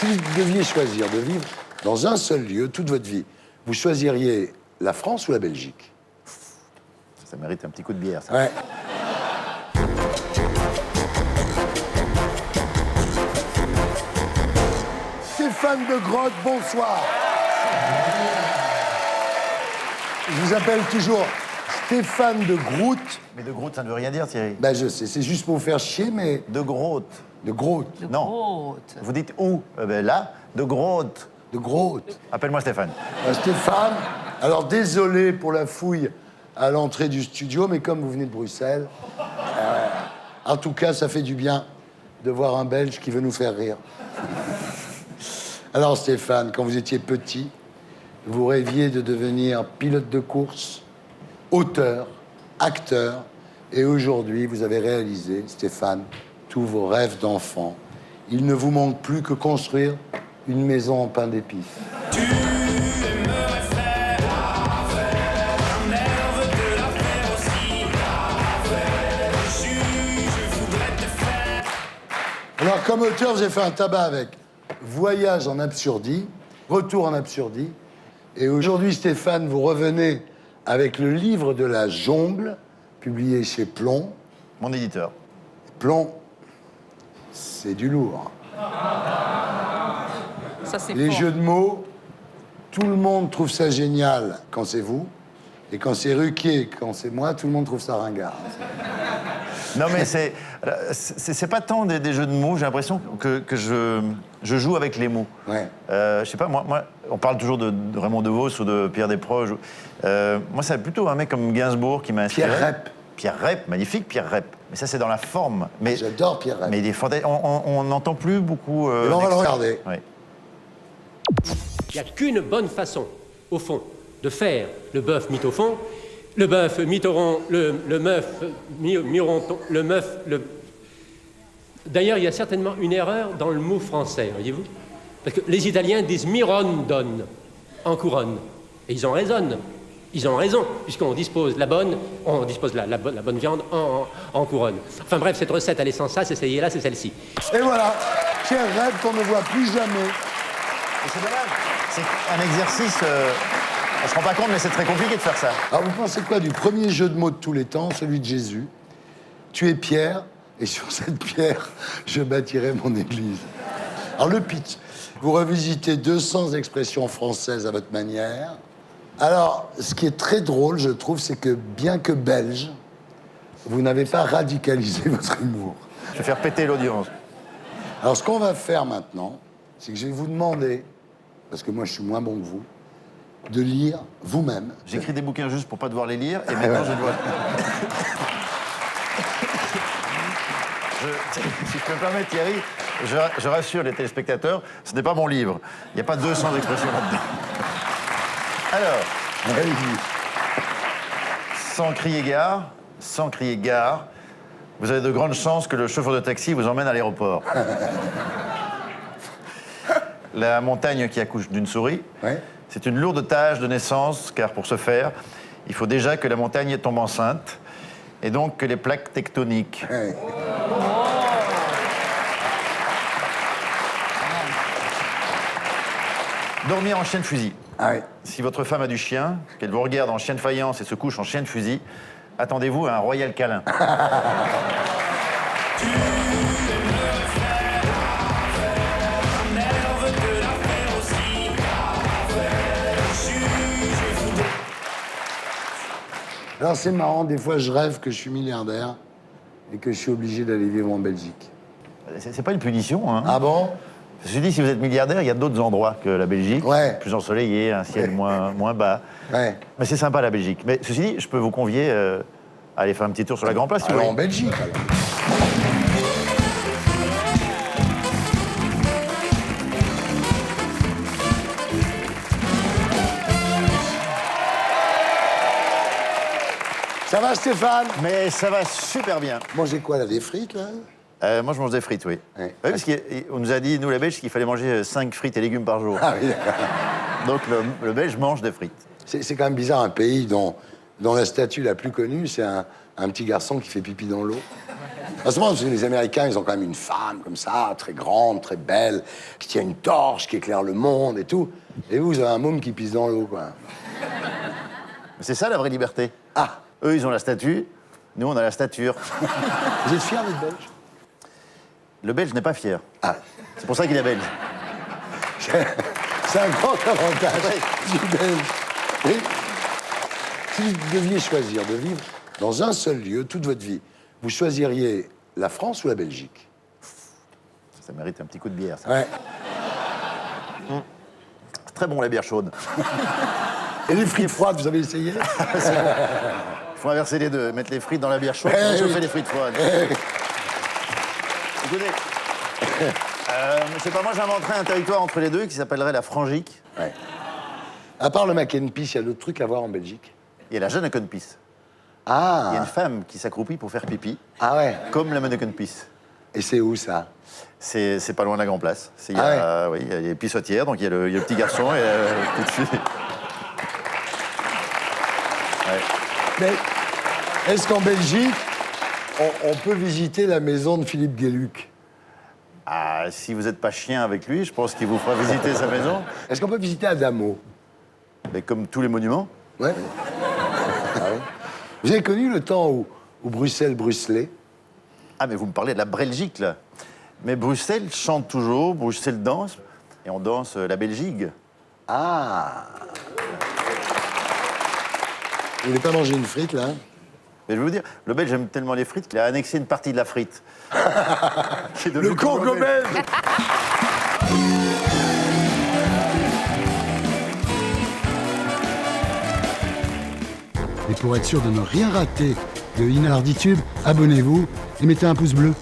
Si vous deviez choisir de vivre dans un seul lieu toute votre vie, vous choisiriez la France ou la Belgique? Ça mérite un petit coup de bière, ça. Ouais. Stéphane de Grotte, bonsoir. Je vous appelle toujours Stéphane de Groot. Mais de Groot, ça ne veut rien dire, Thierry. Ben je sais, c'est juste pour vous faire chier, mais... De Groot. De Groot. Non. Grotte. Vous dites où? Ben là, de Groot. De Groot. Appelle-moi Stéphane. Stéphane, alors désolé pour la fouille à l'entrée du studio, mais comme vous venez de Bruxelles, en tout cas, ça fait du bien de voir un Belge qui veut nous faire rire. Alors Stéphane, quand vous étiez petit, vous rêviez de devenir pilote de course, auteur, acteur, et aujourd'hui, vous avez réalisé, Stéphane, tous vos rêves d'enfant. Il ne vous manque plus que construire une maison en pain d'épices. Alors, comme auteur, j'ai fait un tabac avec Voyage en Absurdie, Retour en Absurdie. Et aujourd'hui, Stéphane, vous revenez avec le livre de la jungle, publié chez Plomb. Mon éditeur. Plomb, c'est du lourd. Ça, c'est Les fort. jeux de mots, tout le monde trouve ça génial quand c'est vous. Et quand c'est Ruquier, quand c'est moi, tout le monde trouve ça ringard. Non, mais c'est pas tant des jeux de mots, j'ai l'impression que je joue avec les mots. Ouais. Je sais pas, moi, on parle toujours de Raymond DeVos ou de Pierre Desproges. Moi, c'est plutôt un mec comme Gainsbourg qui m'a inspiré. Pierre Rep. Pierre Rep, magnifique Pierre Rep. Mais ça, c'est dans la forme. Mais, J'adore Pierre Rep. mais il est on n'entend plus beaucoup. Et ben, on va le regarder. Ouais. Il n'y a qu'une bonne façon, au fond, de faire le bœuf mitophon, le bœuf mitoron, le meuf mironton, le meuf, le... D'ailleurs, il y a certainement une erreur dans le mot français, voyez-vous? Parce que les Italiens disent mirondon en couronne. Et ils en raisonnent. Ils ont raison, puisqu'on dispose on dispose la bonne viande en couronne. Enfin bref, cette recette, elle est sans ça, essayez-la, c'est celle-ci. Et voilà, Pierre Rep qu'on ne voit plus jamais. Mais c'est dommage. C'est un exercice. On se rend pas compte, mais c'est très compliqué de faire ça. Alors, vous pensez quoi du premier jeu de mots de tous les temps, celui de Jésus? Tu es pierre, et sur cette pierre, je bâtirai mon église. Alors, le pitch. Vous revisitez 200 expressions françaises à votre manière. Alors, ce qui est très drôle, je trouve, c'est que bien que belge, vous n'avez pas radicalisé votre humour. Je vais faire péter l'audience. Alors, ce qu'on va faire maintenant, c'est que je vais vous demander, parce que moi, je suis moins bon que vous, de lire vous-même. J'écris des bouquins juste pour pas devoir les lire, et maintenant je dois. Si je peux me permettre, Thierry, je rassure les téléspectateurs, ce n'est pas mon livre. Il n'y a pas 200 expressions là-dedans. Alors, Allez-y. sans crier gare, vous avez de grandes chances que le chauffeur de taxi vous emmène à l'aéroport. La montagne qui accouche d'une souris, Ouais. c'est une lourde tâche de naissance, car pour ce faire, il faut déjà que la montagne tombe enceinte, et donc que les plaques tectoniques. Ouais. Dormir en chien de fusil. Ah ouais. Si votre femme a du chien, qu'elle vous regarde en chien de faïence et se couche en chien de fusil, attendez-vous à un royal câlin. Alors c'est marrant, des fois je rêve que je suis milliardaire et que je suis obligé d'aller vivre en Belgique. C'est pas une punition, hein. Ah bon? Je dis, si vous êtes milliardaire, il y a d'autres endroits que la Belgique. Ouais. Plus ensoleillé, un ciel moins bas. Ouais. Mais c'est sympa, la Belgique. Mais ceci dit, je peux vous convier à aller faire un petit tour sur la Grand Place, si vous Alors en voulez. Belgique, alors. Ça va Stéphane? Mais ça va super bien. Mangez quoi là, des frites là? Moi, je mange des frites, oui. Ouais. Oui, parce qu'on nous a dit, nous les Belges, qu'il fallait manger 5 frites et légumes par jour. Ah oui, d'accord. Donc le Belge mange des frites. C'est quand même bizarre, un pays dont la statue la plus connue, c'est un petit garçon qui fait pipi dans l'eau. En ce moment, parce que les Américains, ils ont quand même une femme comme ça, très grande, très belle, qui tient une torche, qui éclaire le monde et tout. Et vous avez un môme qui pisse dans l'eau, quoi. C'est ça la vraie liberté. Ah, Eux, ils ont la statue, nous, on a la stature. vous êtes fier d'être belge? Le Belge n'est pas fier. Ah, C'est pour ça qu'il est belge. c'est un grand avantage du belge. Et si vous deviez choisir de vivre dans un seul lieu toute votre vie, vous choisiriez la France ou la Belgique? Ça mérite un petit coup de bière, ça. Ouais. C'est très bon, la bière chaude. Et les frites froides, vous avez essayé? Il faut inverser les deux, mettre les frites dans la bière chaude, Eh et chauffer oui. les frites froides. Écoutez, je sais pas, moi j'inventerais un territoire entre les deux qui s'appellerait la Frangique. Ouais. À part le mac and peas, il y a d'autres trucs à voir en Belgique? Il y a la Jeannekenpis. Ah. Il y a une femme qui s'accroupit pour faire pipi, Ah ouais. comme la Jeannekenpis. Et c'est où, ça? C'est pas loin de la Grand Place. Il y a, oui, il y a les pissotières, donc il y a le petit garçon et la petite fille. Ouais. Mais est-ce qu'en Belgique, on peut visiter la maison de Philippe Gueluc? Ah, si vous n'êtes pas chien avec lui, je pense qu'il vous fera visiter sa maison. Est-ce qu'on peut visiter Adamo? Mais comme tous les monuments. Ouais. Ah ouais. Vous avez connu le temps où Bruxelles bruxelait? Ah, mais vous me parlez de la Belgique, là. Mais Bruxelles chante toujours, Bruxelles danse, et on danse la Belgique. Ah. Vous voulez pas manger une frite, là? Mais je vais vous dire, le Belge aime tellement les frites qu'il a annexé une partie de la frite. Qui est Le devenu Congo belge! Et pour être sûr de ne rien rater de Inarditube, abonnez-vous et mettez un pouce bleu.